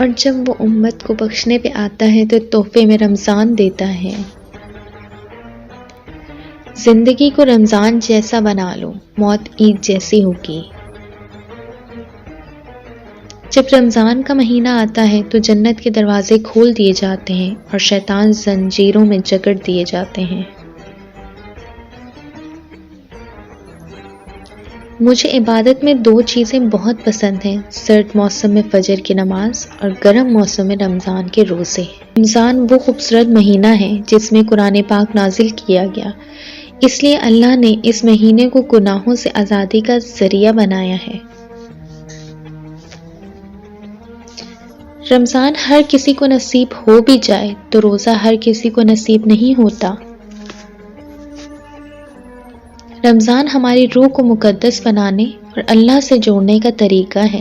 اور جب وہ امت کو بخشنے پہ آتا ہے تو تحفے میں رمضان دیتا ہے۔ زندگی کو رمضان جیسا بنا لو، موت عید جیسی ہوگی۔ جب رمضان کا مہینہ آتا ہے تو جنت کے دروازے کھول دیے جاتے ہیں اور شیطان زنجیروں میں جکڑ دیے جاتے ہیں۔ مجھے عبادت میں دو چیزیں بہت پسند ہیں، سرد موسم میں فجر کی نماز اور گرم موسم میں رمضان کے روزے۔ رمضان وہ خوبصورت مہینہ ہے جس میں قرآن پاک نازل کیا گیا، اس لیے اللہ نے اس مہینے کو گناہوں سے آزادی کا ذریعہ بنایا ہے۔ رمضان ہر کسی کو نصیب ہو بھی جائے تو روزہ ہر کسی کو نصیب نہیں ہوتا۔ رمضان ہماری روح کو مقدس بنانے اور اللہ سے جوڑنے کا طریقہ ہے۔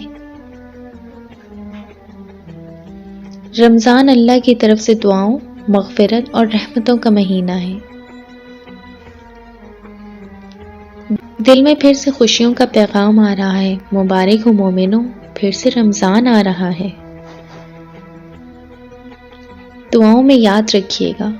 رمضان اللہ کی طرف سے دعاؤں، مغفرت اور رحمتوں کا مہینہ ہے۔ دل میں پھر سے خوشیوں کا پیغام آ رہا ہے، مبارک ہو مومنوں، پھر سے رمضان آ رہا ہے۔ دعاؤں میں یاد رکھیے گا،